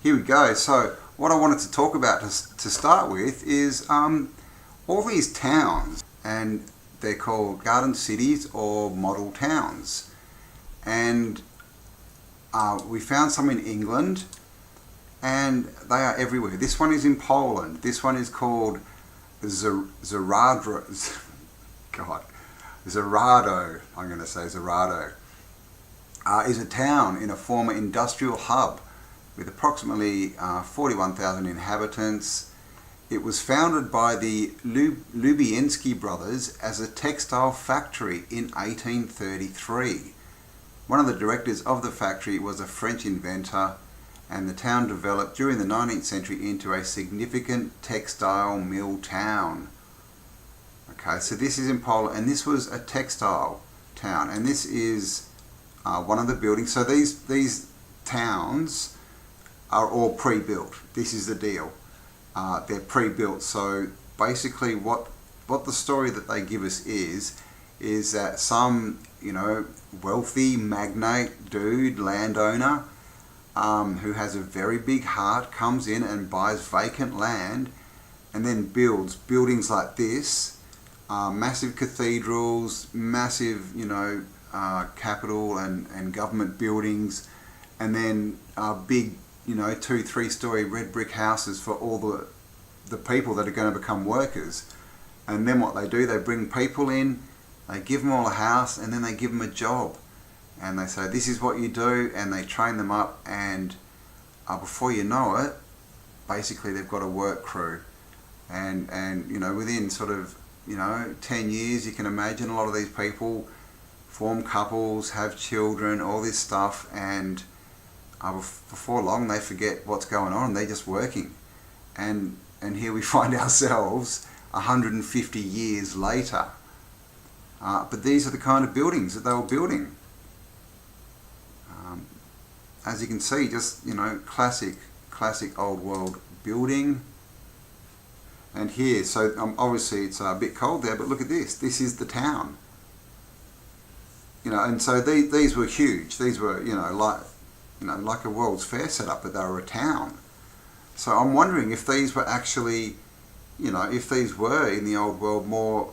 Here we go. So what I wanted to talk about to start with is all these towns, and they're called garden cities or model towns. And we found some in England, and they are everywhere. This one is in Poland. This one is called Zarado. I'm going to say Zarado. Is a town in a former industrial hub with approximately 41,000 inhabitants. It was founded by the Lubienski brothers as a textile factory in 1833. One of the directors of the factory was a French inventor, and the town developed during the 19th century into a significant textile mill town. Okay, so this is in Poland, and this was a textile town, and this is one of the buildings. So these towns are all pre-built. This is the deal. They're pre-built. So basically what the story that they give us is that some, wealthy magnate dude, landowner, who has a very big heart, comes in and buys vacant land and then builds buildings like this, massive cathedrals, massive, capital and government buildings, and then big, 2-3 story red brick houses for all the people that are going to become workers. And then what they do, they bring people in, they give them all a house, and then they give them a job. And they say, this is what you do, and they train them up, and before you know it, basically they've got a work crew. And within sort of, 10 years, you can imagine a lot of these people form couples, have children, all this stuff, and before long they forget what's going on, they're just working. And here we find ourselves 150 years later. But these are the kind of buildings that they were building. As you can see, just, classic old world building. And here, so obviously it's a bit cold there, but look at this. This is the town. And so these were huge. These were, like a World's Fair setup, but they were a town. So I'm wondering if these were actually, if these were in the old world more,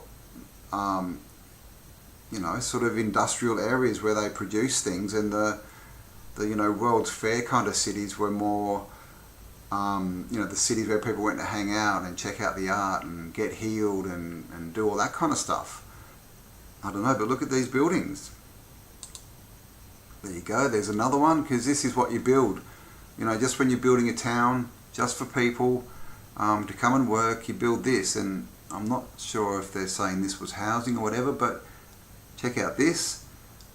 sort of industrial areas where they produce things, and the World's Fair kind of cities were more, the cities where people went to hang out and check out the art and get healed and do all that kind of stuff. I don't know, but look at these buildings. There you go, there's another one, because this is what you build. Just when you're building a town, just for people to come and work, you build this. And I'm not sure if they're saying this was housing or whatever, but check out this.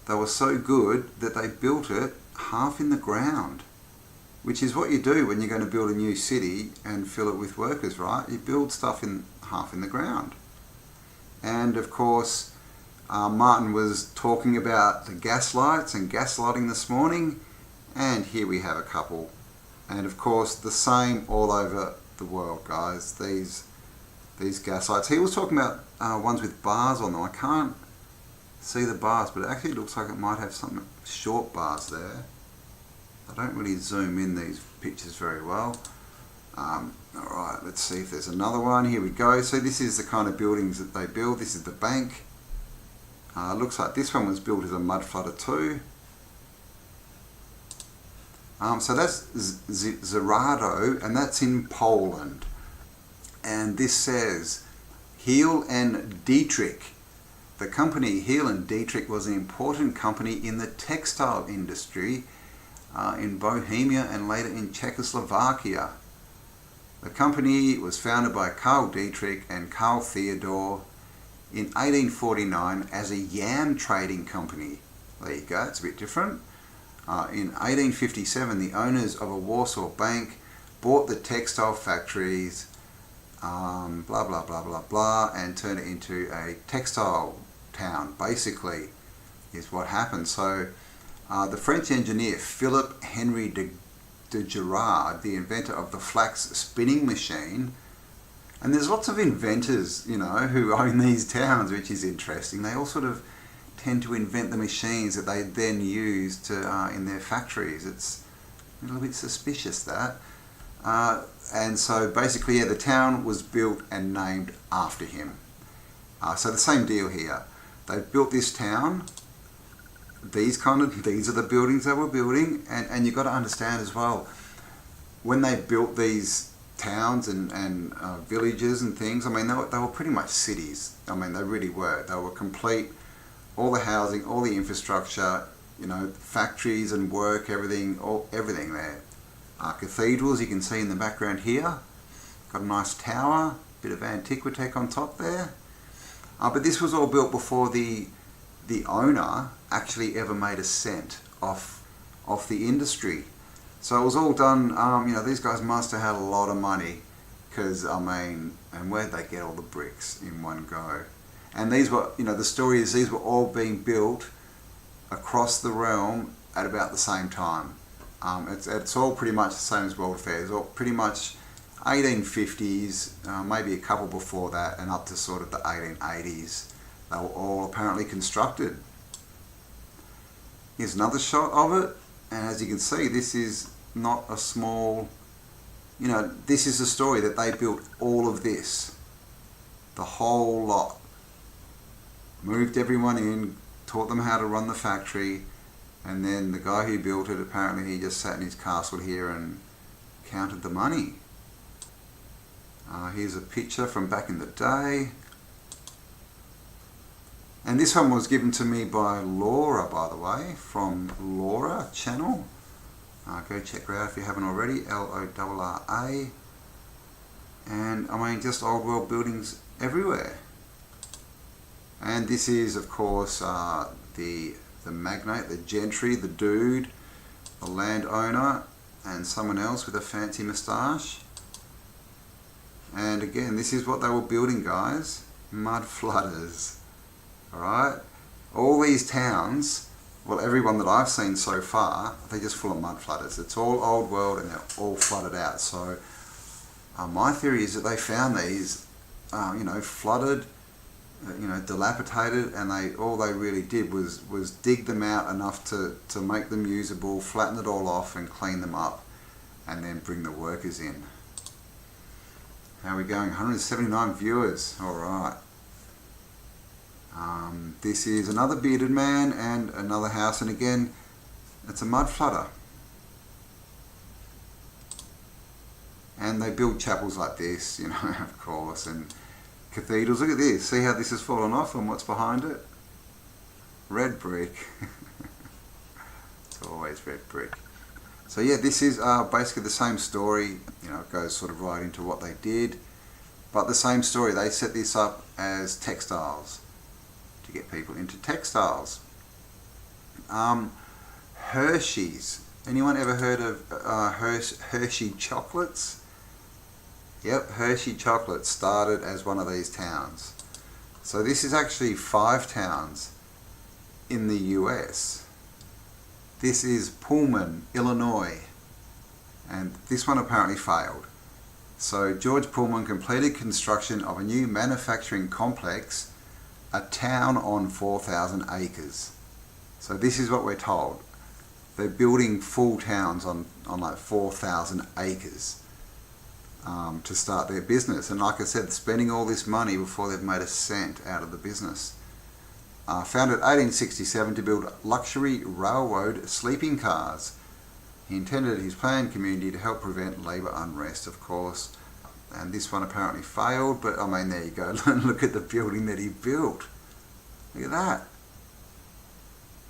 They were so good that they built it half in the ground, which is what you do when you're going to build a new city and fill it with workers, right? You build stuff in half in the ground. And of course, Martin was talking about the gas lights and gaslighting this morning, and here we have a couple. And of course, the same all over the world, guys. These gas lights. He was talking about ones with bars on them. I can't see the bars, but it actually looks like it might have some short bars there. I don't really zoom in these pictures very well. Alright, let's see if there's another one. Here we go. So this is the kind of buildings that they build. This is the bank. Looks like this one was built as a mud flutter too. So that's Zarado, and that's in Poland. And this says Heel and Dietrich. The company Heel and Dietrich was an important company in the textile industry in Bohemia and later in Czechoslovakia. The company was founded by Karl Dietrich and Karl Theodor in 1849 as a yam trading company. There you go, it's a bit different. In 1857, the owners of a Warsaw bank bought the textile factories, blah, blah, blah, blah, blah, and turned it into a textile town, basically, is what happened. So the French engineer Philip Henry de de Gerard, the inventor of the flax spinning machine. And there's lots of inventors, you know, who own these towns, which is interesting. They all sort of tend to invent the machines that they then use to in their factories. It's a little bit suspicious, that. And so basically, yeah, the town was built and named after him. So the same deal here. They built this town. These are the buildings they were building, and you've got to understand as well, when they built these towns and villages and things, I mean, they were pretty much cities. I mean, they really were. They were complete, all the housing, all the infrastructure, you know, factories and work, everything there. Cathedrals, you can see in the background here. Got a nice tower, bit of antiquitech on top there. But this was all built before the owner actually ever made a cent off the industry. So it was all done, you know, these guys must have had a lot of money, because, I mean, and where'd they get all the bricks in one go? And these were, you know, the story is these were all being built across the realm at about the same time. It's all pretty much the same as World Fair. It's all pretty much 1850s, maybe a couple before that, and up to sort of the 1880s. They were all apparently constructed. Here's another shot of it, and as you can see, this is not a small, you know, this is the story that they built all of this, the whole lot. Moved everyone in, taught them how to run the factory, and then the guy who built it, apparently he just sat in his castle here and counted the money. Here's a picture from back in the day. And this one was given to me by Laura, by the way, from Laura channel. Go check her out if you haven't already, Lorra. And I mean, just old world buildings everywhere. And this is, of course, the magnate, the gentry, the dude, the landowner, and someone else with a fancy moustache. And again, this is what they were building, guys. Mud flooders. Alright? All these towns, well, everyone that I've seen so far, they're just full of mud flooders. It's all old world and they're all flooded out. So my theory is that they found these, you know, flooded, you know, dilapidated, and all they really did was dig them out enough to make them usable, flatten it all off and clean them up, and then bring the workers in. How are we going? 179 viewers. Alright. This is another bearded man and another house, and again, it's a mud flooder. And they build chapels like this, you know, of course, and cathedrals. Look at this. See how this has fallen off and what's behind it? Red brick. It's always red brick. So yeah, this is basically the same story. You know, it goes sort of right into what they did. But the same story. They set this up as textiles, to get people into textiles. Hershey's. Anyone ever heard of Hershey chocolates? Yep, Hershey chocolate started as one of these towns. So this is actually 5 towns in the US. This is Pullman, Illinois, and this one apparently failed. So George Pullman completed construction of a new manufacturing complex, a town on 4,000 acres. So this is what we're told. They're building full towns on like 4,000 acres to start their business. And like I said, spending all this money before they've made a cent out of the business. Founded 1867 to build luxury railroad sleeping cars. He intended his planned community to help prevent labour unrest, of course. And this one apparently failed, but I mean, there you go. Look at the building that he built. Look at that.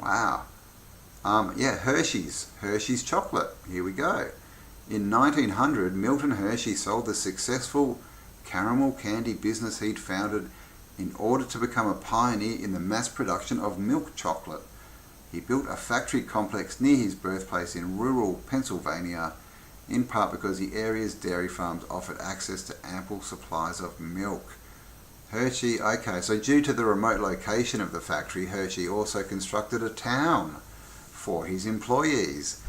Wow. Yeah, Hershey's chocolate. Here we go. In 1900, Milton Hershey sold the successful caramel candy business he'd founded in order to become a pioneer in the mass production of milk chocolate. He built a factory complex near his birthplace in rural Pennsylvania, in part because the area's dairy farms offered access to ample supplies of milk. Hershey, okay, so due to the remote location of the factory, Hershey also constructed a town for his employees.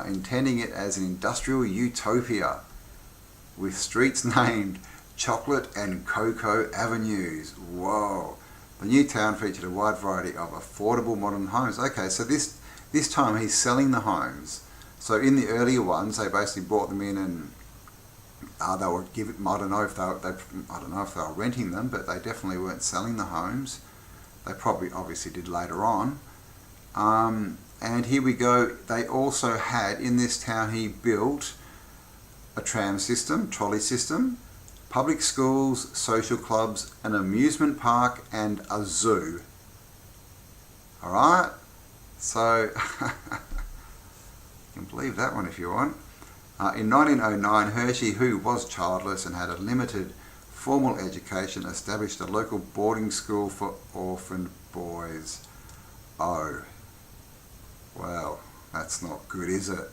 intending it as an industrial utopia with streets named Chocolate and Cocoa Avenues. Whoa. The new town featured a wide variety of affordable modern homes. Okay, so this time he's selling the homes. So in the earlier ones, they basically brought them in and they were I don't know if they were renting them, but they definitely weren't selling the homes. They probably obviously did later on. And here we go. They also had, in this town, he built a tram system, trolley system, public schools, social clubs, an amusement park, and a zoo. Alright? So, you can believe that one if you want. In 1909, Hershey, who was childless and had a limited formal education, established a local boarding school for orphaned boys. Oh, well, that's not good, is it?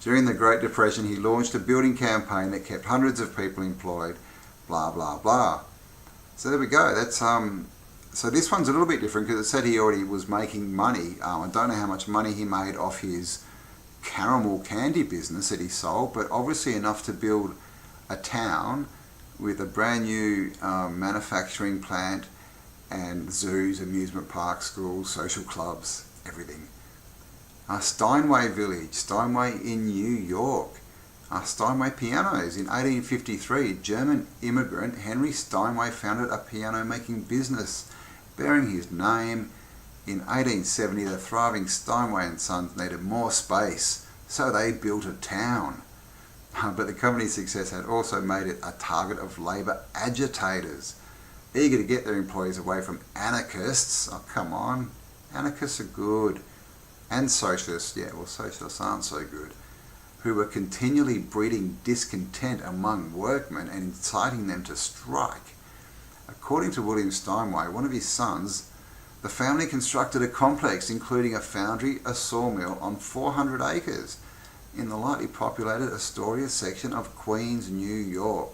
During the Great Depression, he launched a building campaign that kept hundreds of people employed, blah, blah, blah. So there we go. That's so this one's a little bit different because it said he already was making money. I don't know how much money he made off his caramel candy business that he sold, but obviously enough to build a town with a brand new manufacturing plant and zoos, amusement parks, schools, social clubs, everything. Steinway Village, Steinway in New York. Steinway Pianos. In 1853, German immigrant Henry Steinway founded a piano making business bearing his name. In 1870, the thriving Steinway and Sons needed more space, so they built a town. But the company's success had also made it a target of labour agitators, eager to get their employees away from anarchists. Oh, come on. Anarchists are good. And socialists, yeah, well, socialists aren't so good, who were continually breeding discontent among workmen and inciting them to strike. According to William Steinway, one of his sons, the family constructed a complex including a foundry, a sawmill on 400 acres in the lightly populated Astoria section of Queens, New York.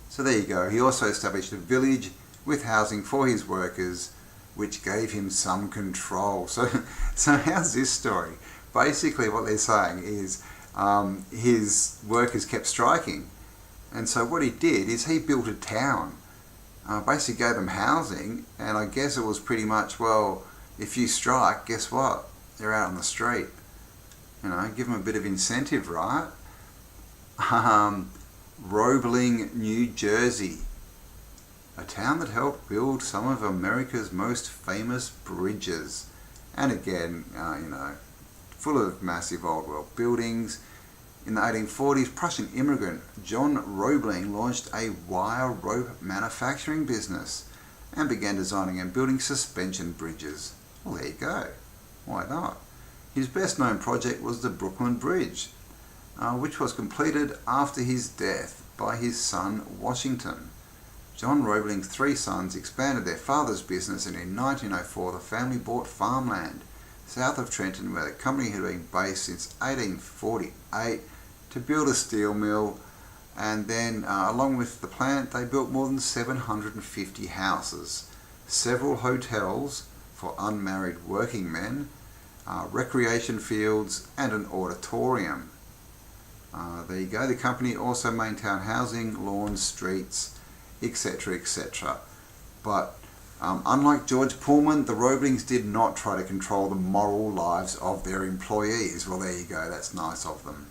So there you go. He also established a village with housing for his workers, which gave him some control. So how's this story? Basically what they're saying is his workers kept striking. And so what he did is he built a town. Basically gave them housing, and I guess it was pretty much, well, if you strike, guess what? They're out on the street. You know, give them a bit of incentive, right? Roebling, New Jersey. A town that helped build some of America's most famous bridges. And again, full of massive old world buildings. In the 1840s, Prussian immigrant John Roebling launched a wire rope manufacturing business and began designing and building suspension bridges. Well, there you go. Why not? His best known project was the Brooklyn Bridge, which was completed after his death by his son Washington. John Roebling's three sons expanded their father's business, and in 1904 the family bought farmland south of Trenton, where the company had been based since 1848, to build a steel mill, and then along with the plant they built more than 750 houses, several hotels for unmarried working men, recreation fields, and an auditorium. There you go. The company also maintained housing, lawns, streets, etc., etc. But unlike George Pullman, the Roeblings did not try to control the moral lives of their employees. Well, there you go. That's nice of them.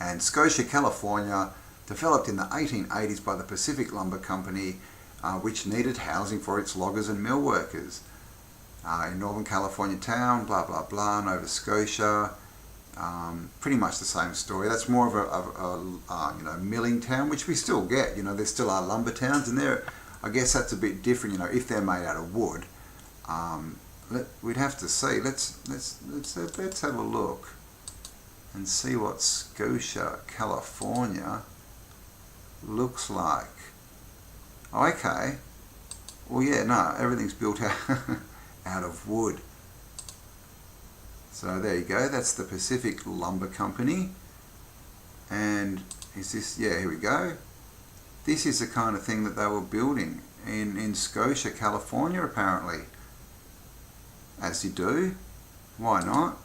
And Scotia, California, developed in the 1880s by the Pacific Lumber Company, which needed housing for its loggers and mill workers. In Northern California town, blah, blah, blah, Nova Scotia. Pretty much the same story. That's more of a milling town, which we still get. There still are lumber towns, and there, I guess that's a bit different. If they're made out of wood, we'd have to see. Let's have a look and see what Scotia, California looks like. Oh, okay. Well, yeah, no, everything's built out of wood. So there you go, that's the Pacific Lumber Company. And is this, yeah, here we go. This is the kind of thing that they were building in Scotia, California, apparently. As you do. Why not?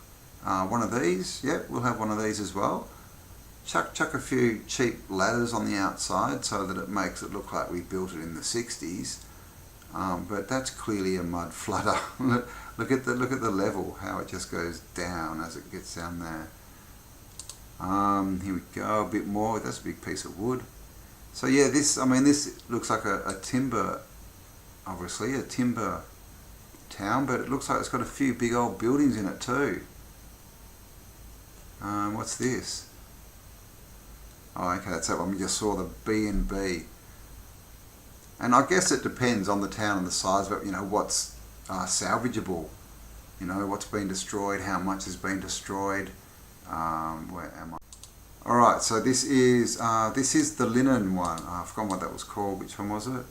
One of these, yep, we'll have one of these as well. Chuck a few cheap ladders on the outside so that it makes it look like we built it in the 60s. But that's clearly a mud flutter. look at the level, how it just goes down as it gets down there. Here we go, a bit more. That's a big piece of wood. So yeah, this looks like a timber, obviously a timber town, but it looks like it's got a few big old buildings in it too. What's this? Oh, okay, that's that one. We just saw the B&B. And I guess it depends on the town and the size of it, what's salvageable, what's been destroyed, how much has been destroyed. Where am I? Alright, so this is the linen one. I've forgotten what that was called. Which one was it?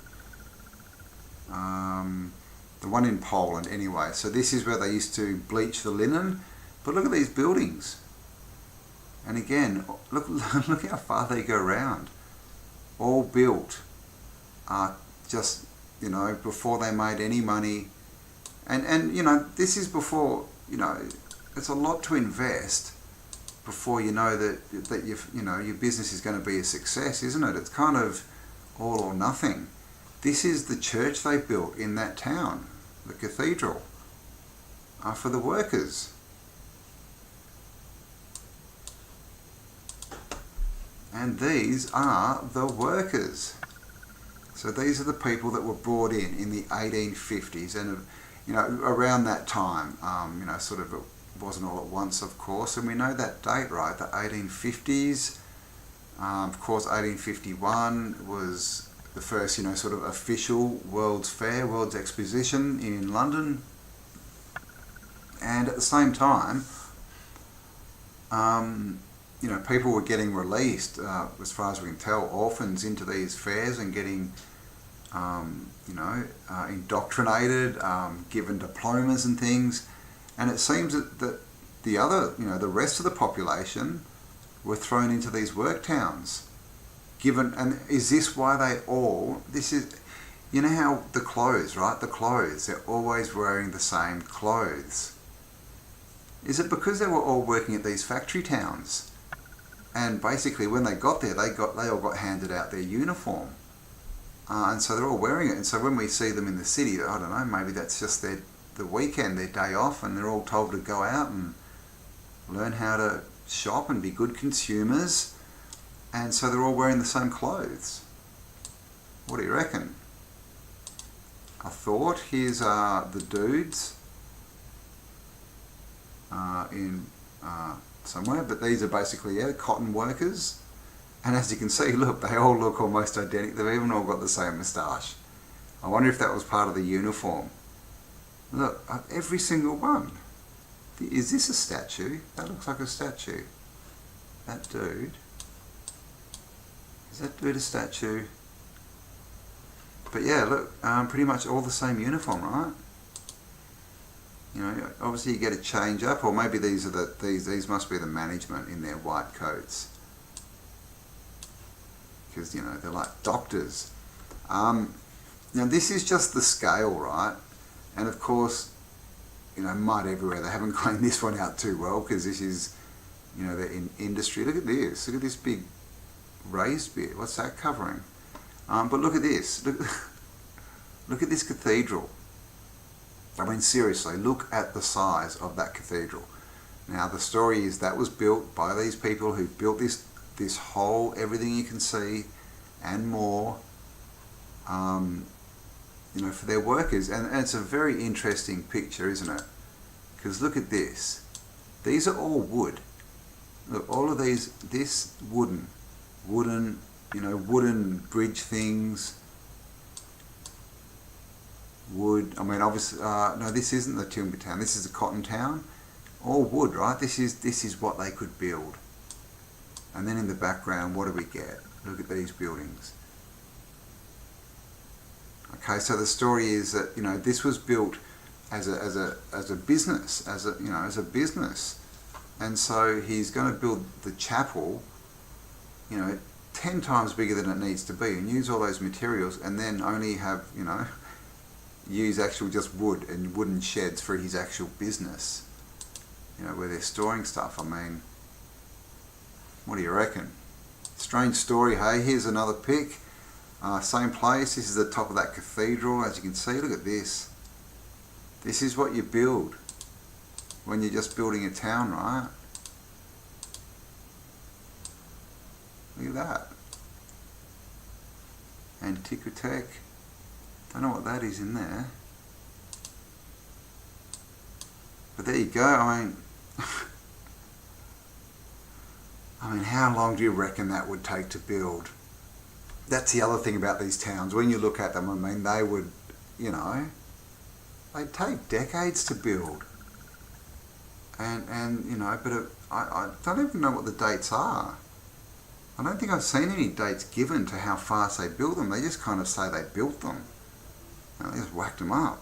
The one in Poland anyway. So this is where they used to bleach the linen. But look at these buildings. And again, look how far they go around. All built just, before they made any money. And this is before, it's a lot to invest before you know that your business is going to be a success, isn't it? It's kind of all or nothing. This is the church they built in that town, the cathedral, for the workers. And these are the workers. So these are the people that were brought in the 1850s, and around that time, sort of. It wasn't all at once, of course, and we know that date, right? The 1850s. Of course, 1851 was the first, sort of official World's Fair, World's Exposition in London. And at the same time, people were getting released, as far as we can tell, orphans into these fairs and getting, indoctrinated, given diplomas and things. And it seems that the other, the rest of the population were thrown into these work towns. And is this why this is, how the clothes, right? The clothes, they're always wearing the same clothes. Is it because they were all working at these factory towns? And basically when they got there, they all got handed out their uniform. And so they're all wearing it. And so when we see them in the city, I don't know, maybe that's just the weekend, their day off, and they're all told to go out and learn how to shop and be good consumers, and so they're all wearing the same clothes. What do you reckon? I thought, here's the dudes in somewhere, but these are basically cotton workers, and as you can see, look, they all look almost identical. They've even all got the same moustache. I wonder if that was part of the uniform. Look, every single one. Is this a statue? That looks like a statue. That dude. Is that dude a statue? But yeah, look, pretty much all the same uniform, right? Obviously you get a change up, or maybe these these must be the management in their white coats. Because, they're like doctors. Now this is just the scale, right? And of course, mud everywhere. They haven't cleaned this one out too well because this is, they're in industry. Look at this. Look at this big raised bit. What's that covering? But look at this. Look at this cathedral. I mean, seriously, look at the size of that cathedral. Now, the story is that was built by these people who built this whole, everything you can see and more, for their workers. And it's a very interesting picture, isn't it? Because look at this. These are all wood. Look, all of this wooden, wooden bridge things. Wood, I mean, obviously, no, this isn't the timber town. This is a cotton town. All wood, right? This is what they could build. And then in the background, what do we get? Look at these buildings. Okay, so the story is that this was built as a business, as a business, and so he's going to build the chapel, 10 times bigger than it needs to be, and use all those materials, and then only have use actual just wood and wooden sheds for his actual business. where they're storing stuff. I mean, what do you reckon? Strange story, hey? Here's another pic. Same place. This is the top of that cathedral. As you can see, look at this. This is what you build when you're just building a town, right? Look at that. Antiquitech. Don't know what that is in there. But there you go. I mean, how long do you reckon that would take to build? That's the other thing about these towns. When you look at them, I mean, they would, they'd take decades to build. And but I don't even know what the dates are. I don't think I've seen any dates given to how fast they built them. They just kind of say they built them. And they just whacked them up.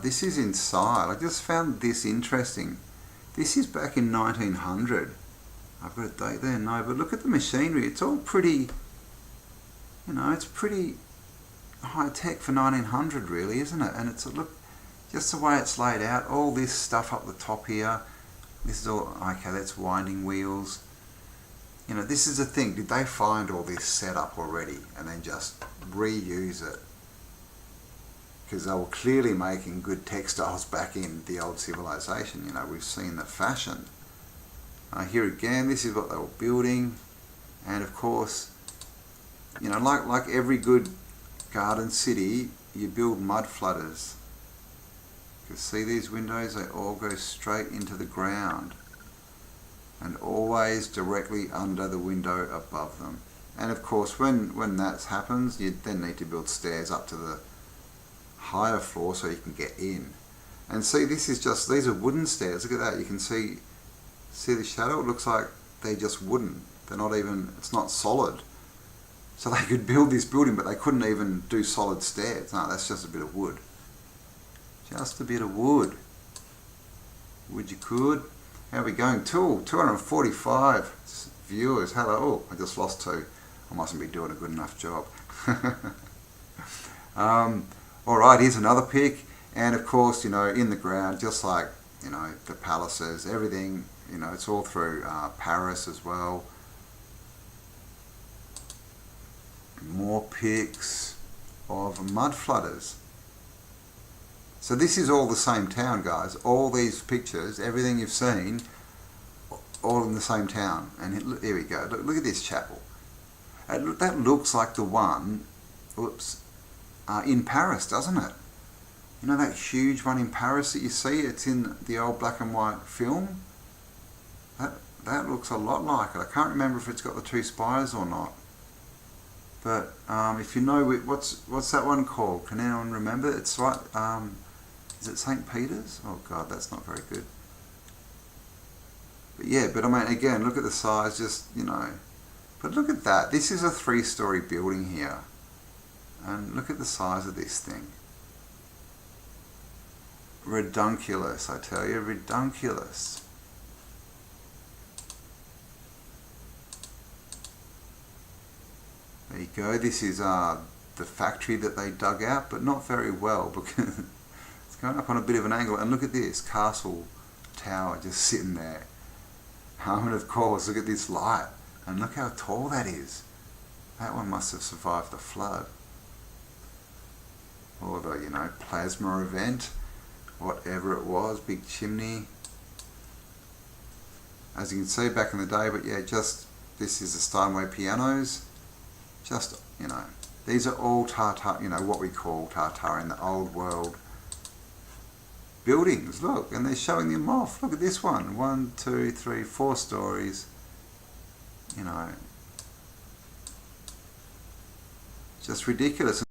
This is inside. I just found this interesting. This is back in 1900. I've got a date there, no, but look at the machinery. It's all pretty, it's pretty high tech for 1900 really, isn't it? And it's, look, just the way it's laid out, all this stuff up the top here. This is all, okay, that's winding wheels. This is the thing. Did they find all this set up already and then just reuse it? Because they were clearly making good textiles back in the old civilization. We've seen the fashion. Here again, this is what they were building. And of course, like every good garden city, you build mud flooders. You can see these windows, they all go straight into the ground. And always directly under the window above them. And of course, when that happens, you then need to build stairs up to the higher floor so you can get in. And see, these are wooden stairs. Look at that. You can see the shadow. It looks like they're just wooden. They're not even, it's not solid. So they could build this building, but they couldn't even do solid stairs. No, that's just a bit of wood. Just a bit of wood. Wood you could. How are we going? 245 viewers. Hello. Oh, I just lost 2. I mustn't be doing a good enough job. Alright, here's another pic. And of course, in the ground, just like, the palaces, everything, it's all through Paris as well. More pics of mud flooders. So this is all the same town, guys. All these pictures, everything you've seen, all in the same town. And here we go. Look at this chapel. That looks like the one, in Paris, doesn't it? That huge one in Paris that you see? It's in the old black and white film. That looks a lot like it. I can't remember if it's got the 2 spires or not. But if you know, what's that one called? Can anyone remember? It's right. Is it St. Peter's? Oh God, that's not very good. But yeah, I mean, again, look at the size, But look at that. This is a 3-story building here. And look at the size of this thing. Redunculous, I tell you, redunculous. There you go. This is the factory that they dug out, but not very well because it's going up on a bit of an angle. And look at this castle tower just sitting there. And of course, look at this light. And look how tall that is. That one must have survived the flood. Or the, plasma event. Whatever it was. Big chimney. As you can see back in the day, but yeah, this is the Steinway pianos. Just, these are all what we call tartaria in the old world buildings. Look, and they're showing them off. Look at this one. 1, 2, 3, 4 stories. Just ridiculous.